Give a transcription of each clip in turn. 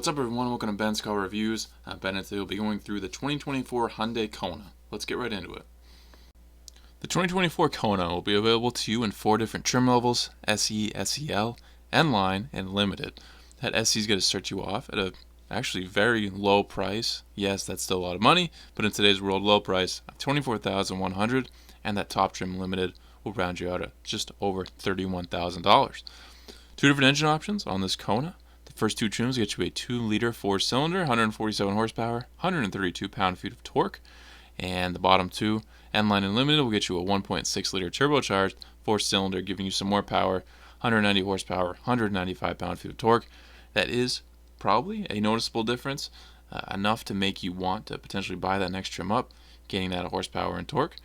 What's up, everyone? Welcome to Ben's Car Reviews. Ben and today will be going through the 2024 Hyundai Kona. Let's get right into it. The 2024 Kona will be available to you in 4 different trim levels: SE, SEL, N-Line, and Limited. That SE is going to start you off at a actually very low price. Yes, that's still a lot of money, but in today's world, low price of $24,100, and that top trim Limited will round you out at just over $31,000. 2 different engine options on this Kona. The first 2 trims get you a 2-liter 4-cylinder, 147 horsepower, 132 pound-feet of torque. And the bottom 2, N-Line and Limited, will get you a 1.6-liter turbocharged 4-cylinder, giving you some more power, 190 horsepower, 195 pound-feet of torque. That is probably a noticeable difference, enough to make you want to potentially buy that next trim up, gaining that horsepower and torque.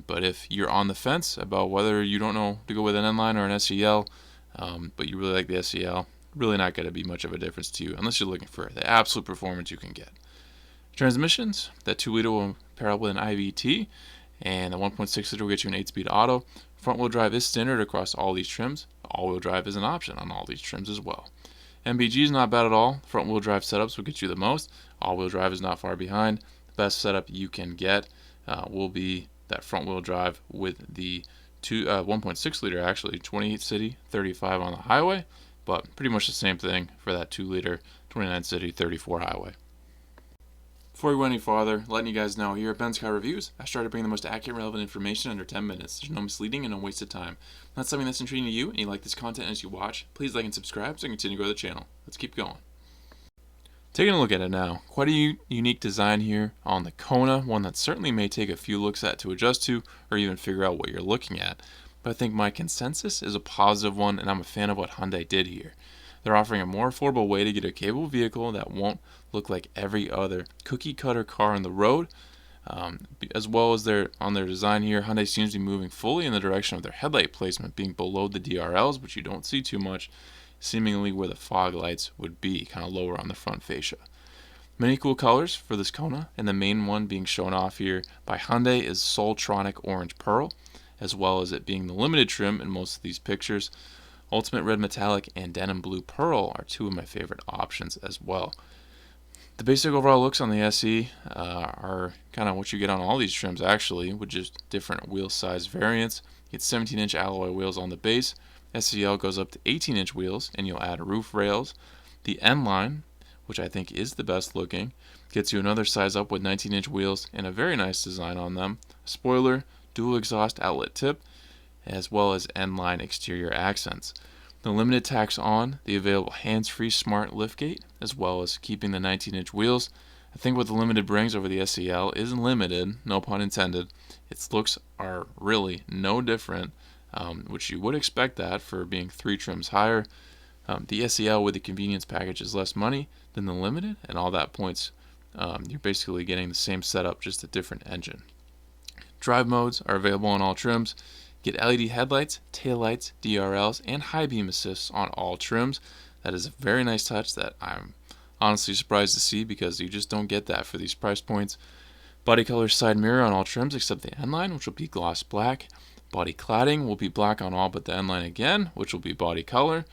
But if you're on the fence about whether you don't know to go with an N-Line or an SEL, but you really like the SEL, really not going to be much of a difference to you unless you're looking for the absolute performance you can get. Transmissions, that 2-liter will pair up with an IVT, and the 1.6-liter will get you an 8-speed auto. Front-wheel drive is standard across all these trims. All-wheel drive is an option on all these trims as well. MPG is not bad at all. Front-wheel drive setups will get you the most. All-wheel drive is not far behind. The best setup you can get will be that front-wheel drive with the 1.6-liter, actually, 28 city, 35 on the highway, but pretty much the same thing for that 2-liter, 29 city, 34 highway. Before we go any farther, letting you guys know here at Ben's Car Reviews, I try to bring the most accurate, relevant information under 10 minutes. There's no misleading and no wasted time. If that's something that's intriguing to you and you like this content as you watch, please like and subscribe so I can continue to grow the channel. Let's keep going. Taking a look at it now, quite a unique design here on the Kona, one that certainly may take a few looks at to adjust to or even figure out what you're looking at. But I think my consensus is a positive one, and I'm a fan of what Hyundai did here. They're offering a more affordable way to get a capable vehicle that won't look like every other cookie-cutter car on the road. As well as on their design here, Hyundai seems to be moving fully in the direction of their headlight placement being below the DRLs, which you don't see too much, seemingly where the fog lights would be, kind of lower on the front fascia. Many cool colors for this Kona, and the main one being shown off here by Hyundai is Soultronic Orange Pearl, as well as it being the limited trim in most of these pictures. Ultimate Red Metallic and Denim Blue Pearl are 2 of my favorite options as well. The basic overall looks on the SE are kind of what you get on all these trims, actually, with just different wheel size variants. You get 17-inch alloy wheels on the base. SEL goes up to 18-inch wheels, and you'll add roof rails. The N-Line, which I think is the best looking, gets you another size up with 19-inch wheels and a very nice design on them. Spoiler, dual exhaust outlet tip, as well as N-Line exterior accents. The Limited tacks on the available hands-free smart liftgate, as well as keeping the 19-inch wheels. I think what the Limited brings over the SEL is limited, no pun intended. Its looks are really no different, which you would expect that for being 3 trims higher. The SEL with the convenience package is less money than the Limited, and all that points, you're basically getting the same setup, just a different engine. Drive modes are available on all trims. Get LED headlights, taillights, DRLs, and high beam assists on all trims. That is a very nice touch that I'm honestly surprised to see, because you just don't get that for these price points. Body color side mirror on all trims except the N-Line, which will be gloss black. Body cladding will be black on all but the N-Line again, which will be body color.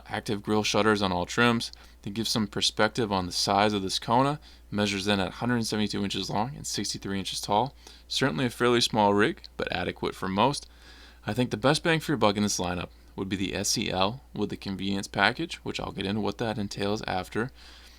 Active grille shutters on all trims. To give some perspective on the size of this Kona, measures in at 172 inches long and 63 inches tall. Certainly a fairly small rig, but adequate for most. I think the best bang for your buck in this lineup would be the SEL with the convenience package, which I'll get into what that entails after.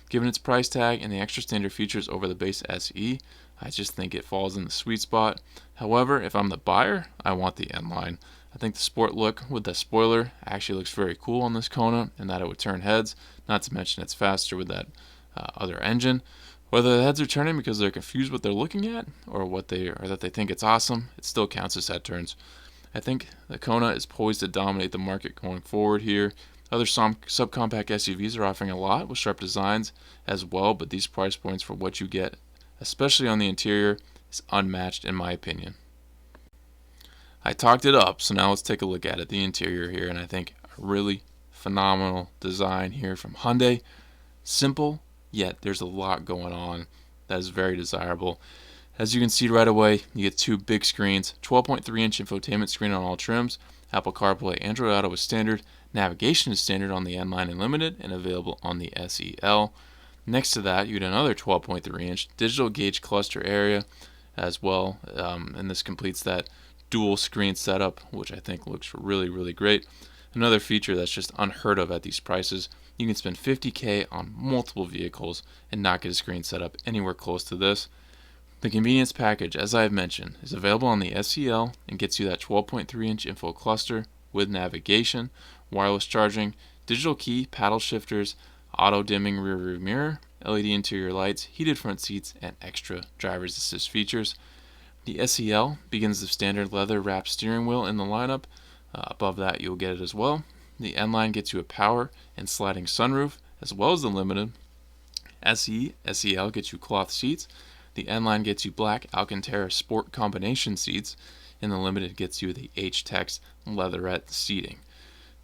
Given its price tag and the extra standard features over the base SE, I just think it falls in the sweet spot. However, if I'm the buyer, I want the N-Line. I think the sport look with the spoiler actually looks very cool on this Kona, and that it would turn heads, not to mention it's faster with that other engine. Whether the heads are turning because they're confused what they're looking at, or that they think it's awesome, it still counts as head turns. I think the Kona is poised to dominate the market going forward here. Other subcompact SUVs are offering a lot with sharp designs as well, but these price points for what you get, especially on the interior, is unmatched in my opinion. I talked it up, so now let's take a look at it, the interior here, and I think a really phenomenal design here from Hyundai. Simple, yet there's a lot going on that is very desirable. As you can see right away, you get two big screens, 12.3-inch infotainment screen on all trims, Apple CarPlay, Android Auto is standard, navigation is standard on the N-Line and Limited, and available on the SEL. Next to that, you get another 12.3-inch digital gauge cluster area as well, and this completes that dual screen setup, which I think looks really, really great. Another feature that's just unheard of at these prices, you can spend $50K on multiple vehicles and not get a screen setup anywhere close to this. The convenience package, as I have mentioned, is available on the SEL and gets you that 12.3-inch info cluster with navigation, wireless charging, digital key, paddle shifters, auto dimming rear view mirror, LED interior lights, heated front seats, and extra driver's assist features. The SEL begins the standard leather wrapped steering wheel in the lineup. Above that, you'll get it as well. The N-Line gets you a power and sliding sunroof, as well as the Limited. SEL gets you cloth seats. The N-Line gets you black Alcantara Sport combination seats, and the Limited gets you the H-Tex leatherette seating.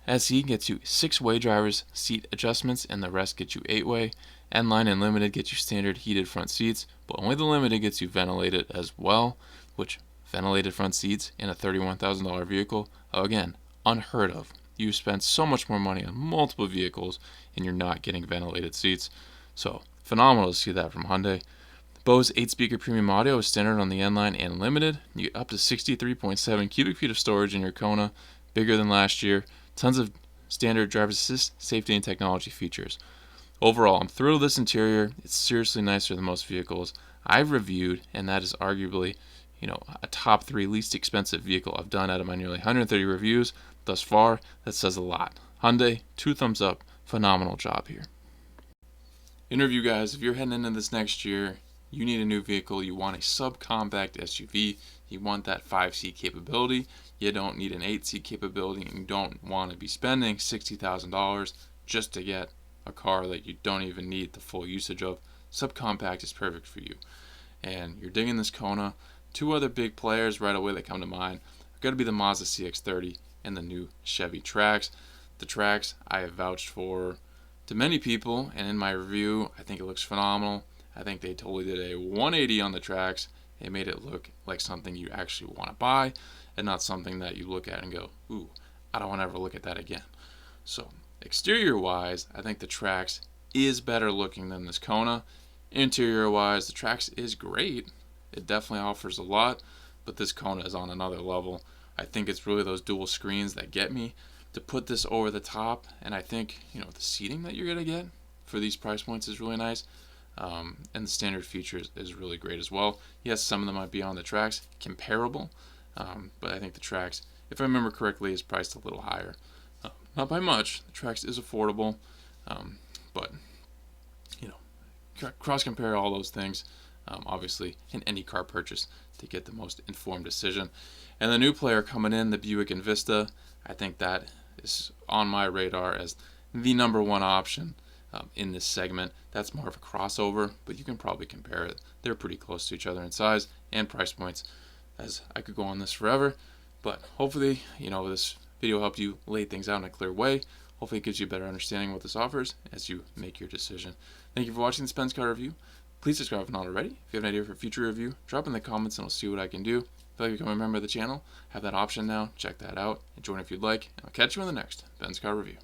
SE gets you 6-way driver's seat adjustments, and the rest gets you 8-way. N-Line and Limited get you standard heated front seats, but only the Limited gets you ventilated as well, which ventilated front seats in a $31,000 vehicle, again, unheard of. You spend so much more money on multiple vehicles and you're not getting ventilated seats. So, phenomenal to see that from Hyundai. Bose 8-speaker premium audio is standard on the N-Line and Limited. You get up to 63.7 cubic feet of storage in your Kona, bigger than last year. Tons of standard driver's assist, safety, and technology features. Overall, I'm thrilled with this interior. It's seriously nicer than most vehicles I've reviewed, and that is arguably, a top 3 least expensive vehicle I've done out of my nearly 130 reviews thus far. That says a lot. Hyundai, 2 thumbs up. Phenomenal job here. Interview guys, if you're heading into this next year, you need a new vehicle. You want a subcompact SUV. You want that 5-seat capability. You don't need an 8-seat capability, and you don't want to be spending $60,000 just to get a car that you don't even need the full usage of. Subcompact is perfect for you. And you're digging this Kona. 2 other big players right away that come to mind are going to be the Mazda CX-30 and the new Chevy Trax. The Trax I have vouched for to many people, and in my review, I think it looks phenomenal. I think they totally did a 180 on the Trax. It made it look like something you actually want to buy and not something that you look at and go, ooh, I don't want to ever look at that again. So, exterior-wise, I think the Trax is better looking than this Kona. Interior-wise, the Trax is great. It definitely offers a lot, but this Kona is on another level. I think it's really those dual screens that get me to put this over the top, and I think, the seating that you're going to get for these price points is really nice. And the standard features is really great as well. Yes, some of them might be on the Trax comparable, but I think the Trax, if I remember correctly, is priced a little higher. Not by much. The Trax is affordable, but cross compare all those things, obviously, in any car purchase to get the most informed decision. And the new player coming in, the Buick Envista, I think that is on my radar as the number one option in this segment. That's more of a crossover, but you can probably compare it. They're pretty close to each other in size and price points, as I could go on this forever. But hopefully, this video helped you lay things out in a clear way. Hopefully it gives you a better understanding of what this offers as you make your decision. Thank you for watching this Benz car review. Please subscribe if not already. If you have an idea for a future review, drop in the comments and I'll see what I can do. If you'd like to become a member of the channel, have that option now. Check that out and join if you'd like. And I'll catch you in the next Benz car review.